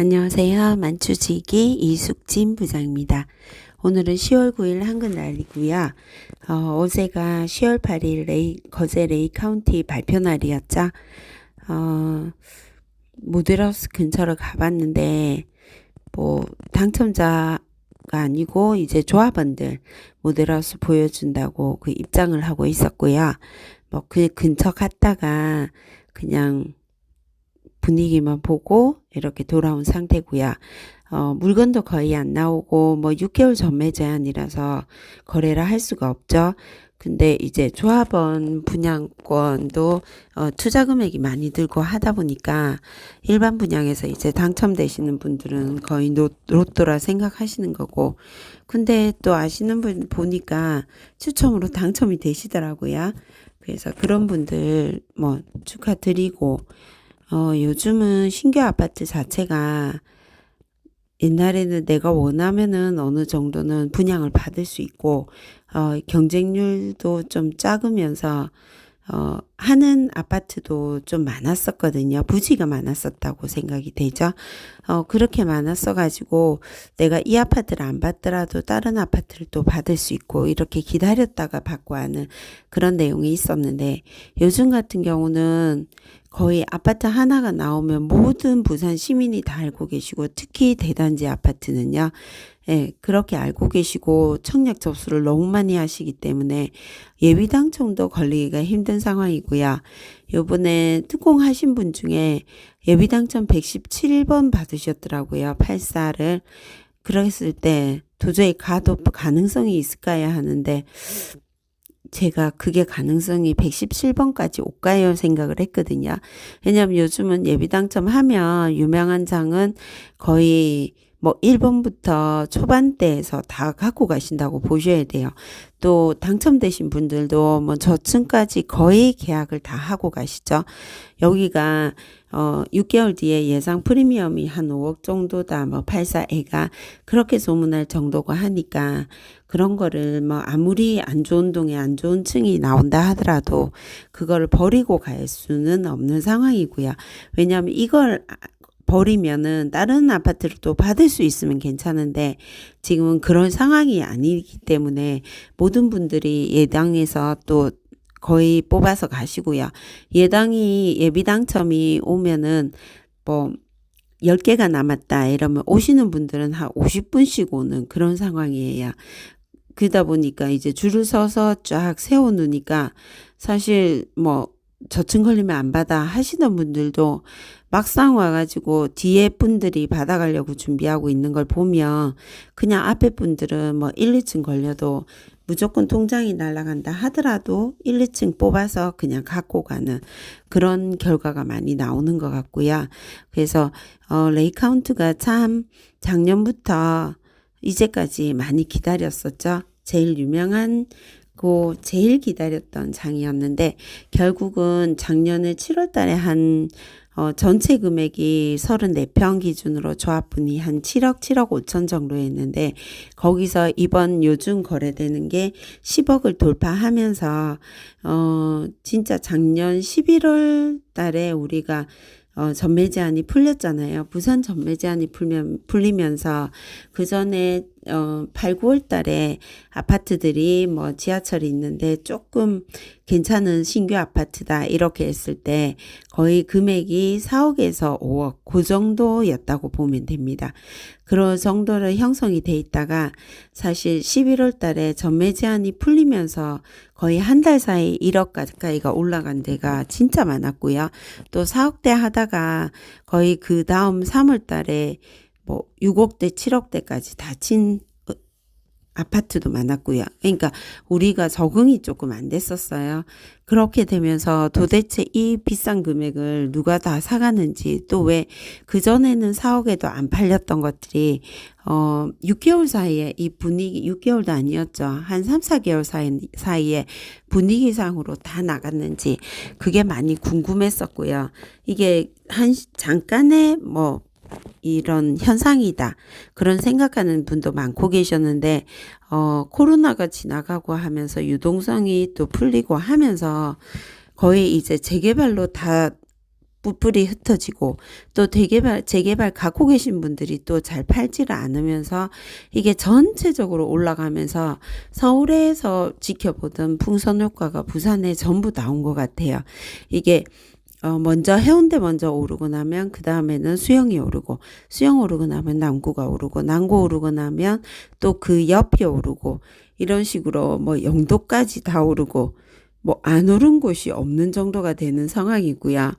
안녕하세요. 만추지기 이숙진 부장입니다. 오늘은 10월 9일 한글날이고요. 어제가 10월 8일 거제 레이 카운티 발표 날이었죠. 모델하우스 근처를 가봤는데 당첨자가 아니고 이제 조합원들 모델하우스 보여준다고 그 입장을 하고 있었고요. 그 근처 갔다가 그냥 분위기만 보고 이렇게 돌아온 상태고요. 물건도 거의 안 나오고 6개월 전매 제한이라서 거래를 할 수가 없죠. 근데 이제 조합원 분양권도 투자 금액이 많이 들고 하다 보니까 일반 분양에서 이제 당첨되시는 분들은 거의 로또라 생각하시는 거고, 근데 또 아시는 분 보니까 추첨으로 당첨이 되시더라고요. 그래서 그런 분들 축하드리고, 요즘은 신규 아파트 자체가 옛날에는 내가 원하면은 어느 정도는 분양을 받을 수 있고, 경쟁률도 좀 작으면서, 하는 아파트도 좀 많았었거든요. 부지가 많았었다고 생각이 되죠. 그렇게 많았어가지고, 내가 이 아파트를 안 받더라도 다른 아파트를 또 받을 수 있고, 이렇게 기다렸다가 받고 하는 그런 내용이 있었는데, 요즘 같은 경우는 거의 아파트 하나가 나오면 모든 부산 시민이 다 알고 계시고, 특히 대단지 아파트는요. 예, 그렇게 알고 계시고 청약 접수를 너무 많이 하시기 때문에 예비 당첨도 걸리기가 힘든 상황이고요. 요번에 특공하신 분 중에 예비 당첨 117번 받으셨더라고요. 84를. 그랬을 때 도저히 가도 가능성이 있을까야 하는데, 제가 그게 가능성이 117번까지 올까요 생각을 했거든요. 왜냐하면 요즘은 예비 당첨하면 유명한 장은 거의 1번부터 초반대에서 다 갖고 가신다고 보셔야 돼요. 또 당첨되신 분들도 저층까지 거의 계약을 다 하고 가시죠. 여기가 6개월 뒤에 예상 프리미엄이 한 5억 정도다. 84A가 그렇게 소문날 정도가 하니까 그런 거를 아무리 안 좋은 동에 안 좋은 층이 나온다 하더라도 그거를 버리고 갈 수는 없는 상황이고요. 왜냐하면 이걸 버리면은 다른 아파트를 또 받을 수 있으면 괜찮은데 지금은 그런 상황이 아니기 때문에 모든 분들이 예당에서 또 거의 뽑아서 가시고요. 예비 당첨이 오면은 10개가 남았다 이러면 오시는 분들은 한 50분씩 오는 그런 상황이에요. 그러다 보니까 이제 줄을 서서 쫙 세워놓으니까 사실 저층 걸리면 안 받아 하시는 분들도 막상 와가지고 뒤에 분들이 받아가려고 준비하고 있는 걸 보면 그냥 앞에 분들은 1, 2층 걸려도 무조건 통장이 날아간다 하더라도 1, 2층 뽑아서 그냥 갖고 가는 그런 결과가 많이 나오는 것 같고요. 그래서 레이 카운트가 참 작년부터 이제까지 많이 기다렸었죠. 제일 유명한 제일 기다렸던 장이었는데 결국은 작년에 7월 달에 전체 금액이 34평 기준으로 조합분이 한 7억 5천 정도 했는데 거기서 이번 요즘 거래되는 게 10억을 돌파하면서 진짜 작년 11월 달에 우리가 전매 제한이 풀렸잖아요. 부산 전매 제한이 풀리면서 그 전에 8, 9월 달에 아파트들이 지하철이 있는데 조금 괜찮은 신규 아파트다 이렇게 했을 때 거의 금액이 4억에서 5억 그 정도였다고 보면 됩니다. 그런 정도로 형성이 돼 있다가 사실 11월 달에 전매 제한이 풀리면서 거의 한 달 사이 1억 가까이가 올라간 데가 진짜 많았고요. 또 4억대 하다가 거의 그 다음 3월 달에 6억대, 7억대까지 다 친 아파트도 많았고요. 그러니까 우리가 적응이 조금 안 됐었어요. 그렇게 되면서 도대체 이 비싼 금액을 누가 다 사가는지 또 왜 그전에는 4억에도 안 팔렸던 것들이 6개월 사이에 이 분위기 6개월도 아니었죠. 한 3, 4개월 사이에 분위기상으로 다 나갔는지 그게 많이 궁금했었고요. 이게 잠깐의 이런 현상이다. 그런 생각하는 분도 많고 계셨는데, 코로나가 지나가고 하면서 유동성이 또 풀리고 하면서 거의 이제 재개발로 다 뿔뿔이 흩어지고 또 재개발 갖고 계신 분들이 또 잘 팔지를 않으면서 이게 전체적으로 올라가면서 서울에서 지켜보던 풍선 효과가 부산에 전부 나온 것 같아요. 이게 먼저 해운대 먼저 오르고 나면 그 다음에는 수영이 오르고 수영 오르고 나면 남구가 오르고 남구 오르고 나면 또 그 옆이 오르고 이런 식으로 뭐 영도까지 다 오르고 뭐 안 오른 곳이 없는 정도가 되는 상황이고요.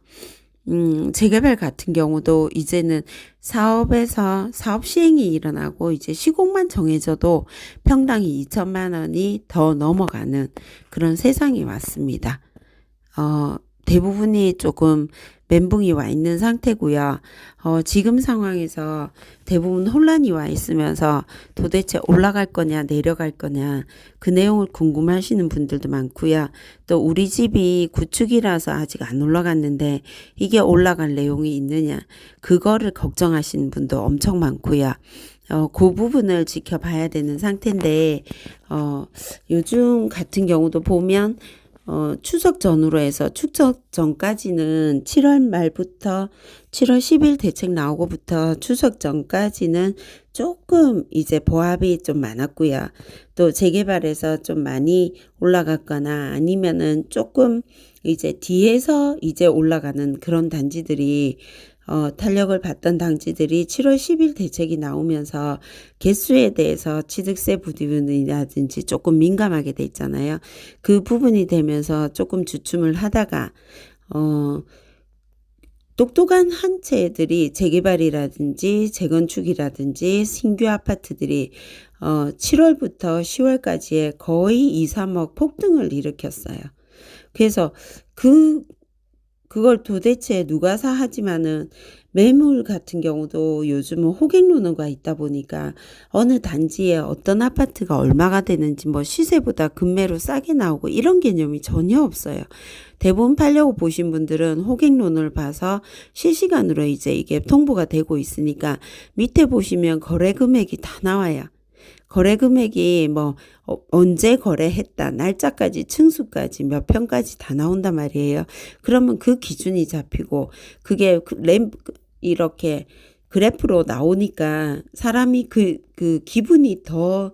재개발 같은 경우도 이제는 사업에서 사업 시행이 일어나고 이제 시공만 정해져도 평당 2천만 원이 더 넘어가는 그런 세상이 왔습니다. 대부분이 조금 멘붕이 와 있는 상태고요. 지금 상황에서 대부분 혼란이 와 있으면서 도대체 올라갈 거냐 내려갈 거냐 그 내용을 궁금하시는 분들도 많고요. 또 우리 집이 구축이라서 아직 안 올라갔는데 이게 올라갈 내용이 있느냐 그거를 걱정하시는 분도 엄청 많고요. 그 부분을 지켜봐야 되는 상태인데 요즘 같은 경우도 보면 추석 전후로 해서 추석 전까지는 7월 말부터 7월 10일 대책 나오고부터 추석 전까지는 조금 이제 보합이 좀 많았고요. 또 재개발에서 좀 많이 올라갔거나 아니면은 조금 이제 뒤에서 이제 올라가는 그런 단지들이 탄력을 받던 단지들이 7월 10일 대책이 나오면서 개수에 대해서 취득세 부분이라든지 조금 민감하게 돼 있잖아요. 그 부분이 되면서 조금 주춤을 하다가 똑똑한 한 채들이 재개발이라든지 재건축이라든지 신규 아파트들이 7월부터 10월까지의 거의 2, 3억 폭등을 일으켰어요. 그래서 그걸 도대체 누가 사 하지만은 매물 같은 경우도 요즘은 호갱노노가 있다 보니까 어느 단지에 어떤 아파트가 얼마가 되는지 뭐 시세보다 금매로 싸게 나오고 이런 개념이 전혀 없어요. 대부분 팔려고 보신 분들은 호갱론을 봐서 실시간으로 이제 이게 통보가 되고 있으니까 밑에 보시면 거래 금액이 다 나와요. 거래 금액이 뭐 언제 거래했다 날짜까지 층수까지 몇 평까지 다 나온단 말이에요. 그러면 그 기준이 잡히고 그게 이렇게 그래프로 나오니까 사람이 그 기분이 더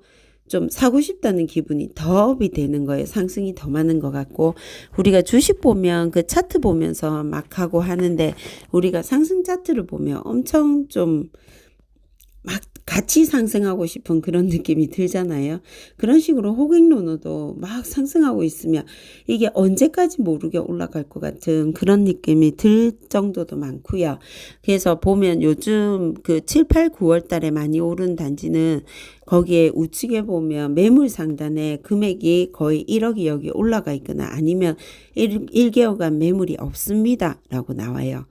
좀 사고 싶다는 기분이 더 업이 되는 거예요. 상승이 더 많은 것 같고 우리가 주식 보면 그 차트 보면서 막 하고 하는데 우리가 상승 차트를 보면 엄청 좀 막 같이 상승하고 싶은 그런 느낌이 들잖아요. 그런 식으로 호갱노노도 막 상승하고 있으면 이게 언제까지 모르게 올라갈 것 같은 그런 느낌이 들 정도도 많고요. 그래서 보면 요즘 그 7, 8, 9월 달에 많이 오른 단지는 거기에 우측에 보면 매물 상단에 금액이 거의 1억이 여기 올라가 있거나 아니면 1개월간 매물이 없습니다 라고 나와요.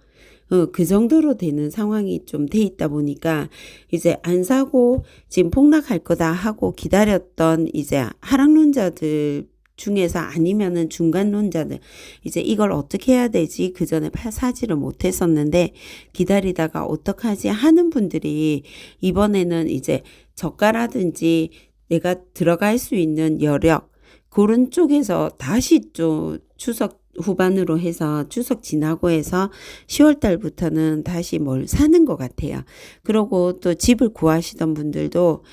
그 정도로 되는 상황이 좀 돼 있다 보니까 이제 안 사고 지금 폭락할 거다 하고 기다렸던 이제 하락론자들 중에서 아니면은 중간론자들 이제 이걸 어떻게 해야 되지 그 전에 사지를 못했었는데 기다리다가 어떡하지 하는 분들이 이번에는 이제 저가라든지 내가 들어갈 수 있는 여력 그런 쪽에서 다시 좀 추석 후반으로 해서 추석 지나고 해서 10월 달부터는 다시 뭘 사는 것 같아요. 그리고 또 집을 구하시던 분들도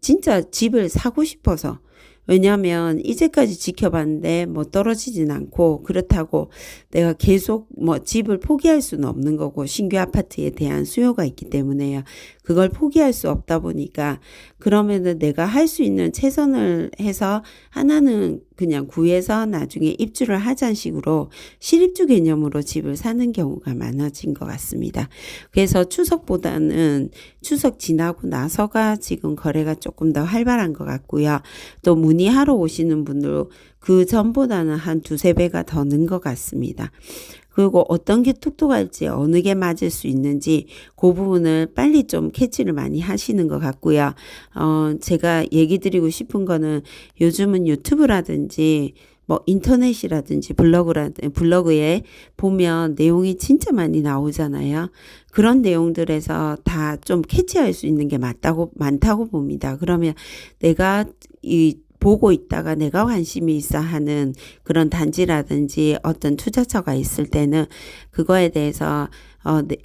진짜 집을 사고 싶어서 왜냐하면 이제까지 지켜봤는데 뭐 떨어지진 않고 그렇다고 내가 계속 뭐 집을 포기할 수는 없는 거고 신규 아파트에 대한 수요가 있기 때문에요. 그걸 포기할 수 없다 보니까 그러면은 내가 할 수 있는 최선을 해서 하나는 그냥 구해서 나중에 입주를 하자는 식으로 실입주 개념으로 집을 사는 경우가 많아진 것 같습니다. 그래서 추석보다는 추석 지나고 나서가 지금 거래가 조금 더 활발한 것 같고요. 또 문의하러 오시는 분들 그 전보다는 한 두세 배가 더 는 것 같습니다. 그리고 어떤 게 톡톡할지 어느 게 맞을 수 있는지 그 부분을 빨리 좀 캐치를 많이 하시는 것 같고요. 제가 얘기 드리고 싶은 거는 요즘은 유튜브라든지 뭐 인터넷이라든지 블로그에 보면 내용이 진짜 많이 나오잖아요. 그런 내용들에서 다 좀 캐치할 수 있는 게 많다고 봅니다. 그러면 내가 이 보고 있다가 내가 관심이 있어 하는 그런 단지라든지 어떤 투자처가 있을 때는 그거에 대해서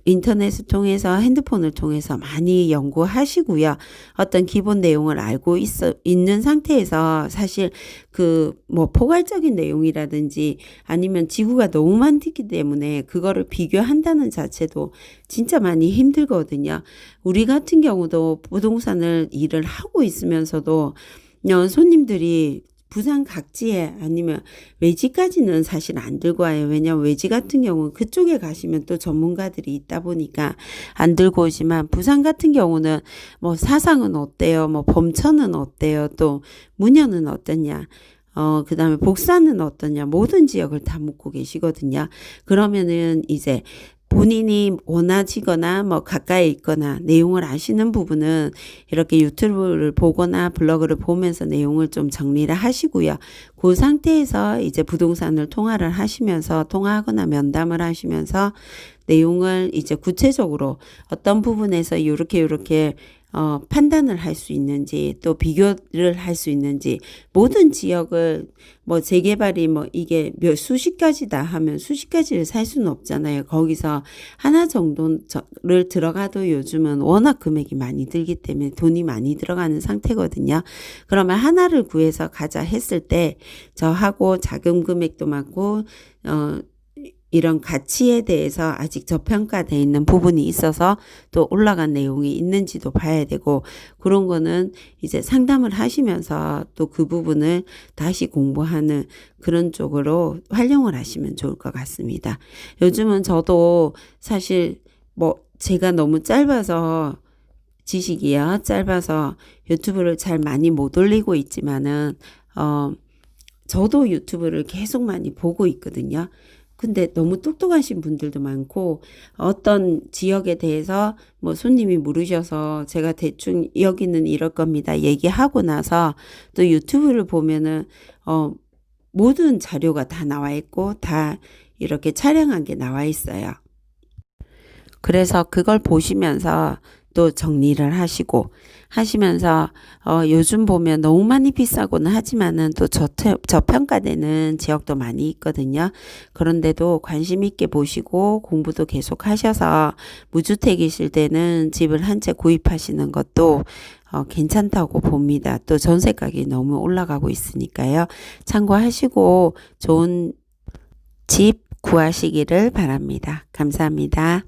인터넷을 통해서 핸드폰을 통해서 많이 연구하시고요. 어떤 기본 내용을 알고 있는 상태에서 사실 그 뭐 포괄적인 내용이라든지 아니면 지구가 너무 많기 때문에 그거를 비교한다는 자체도 진짜 많이 힘들거든요. 우리 같은 경우도 부동산을 일을 하고 있으면서도 손님들이 부산 각지에 아니면 외지까지는 사실 안 들고 와요. 왜냐면 외지 같은 경우는 그쪽에 가시면 또 전문가들이 있다 보니까 안 들고 오지만 부산 같은 경우는 뭐 사상은 어때요? 뭐 범천은 어때요? 또 문현은 어떠냐? 그 다음에 복사는 어떠냐? 모든 지역을 다 묻고 계시거든요. 그러면은 이제 본인이 원하시거나 뭐 가까이 있거나 내용을 아시는 부분은 이렇게 유튜브를 보거나 블로그를 보면서 내용을 좀 정리를 하시고요. 그 상태에서 이제 부동산을 통화하거나 면담을 하시면서 내용을 이제 구체적으로 어떤 부분에서 이렇게 판단을 할 수 있는지 또 비교를 할 수 있는지 모든 지역을 뭐 재개발이 뭐 이게 수십 가지다 하면 수십 가지를 살 수는 없잖아요. 거기서 하나 정도를 들어가도 요즘은 워낙 금액이 많이 들기 때문에 돈이 많이 들어가는 상태거든요. 그러면 하나를 구해서 가자 했을 때 저하고 자금 금액도 많고 이런 가치에 대해서 아직 저평가되어 있는 부분이 있어서 또 올라간 내용이 있는지도 봐야 되고 그런 거는 이제 상담을 하시면서 또 그 부분을 다시 공부하는 그런 쪽으로 활용을 하시면 좋을 것 같습니다. 요즘은 저도 사실 뭐 제가 너무 지식이요. 짧아서 유튜브를 잘 많이 못 올리고 있지만은 저도 유튜브를 계속 많이 보고 있거든요. 근데 너무 똑똑하신 분들도 많고 어떤 지역에 대해서 뭐 손님이 물으셔서 제가 대충 여기는 이럴 겁니다 얘기하고 나서 또 유튜브를 보면은 모든 자료가 다 나와 있고 다 이렇게 촬영한 게 나와 있어요. 그래서 그걸 보시면서 또 정리를 하시면서 요즘 보면 너무 많이 비싸고는 하지만은 또 저평가되는 지역도 많이 있거든요. 그런데도 관심 있게 보시고 공부도 계속 하셔서 무주택이실 때는 집을 한 채 구입하시는 것도 괜찮다고 봅니다. 또 전세 가격이 너무 올라가고 있으니까요. 참고하시고 좋은 집 구하시기를 바랍니다. 감사합니다.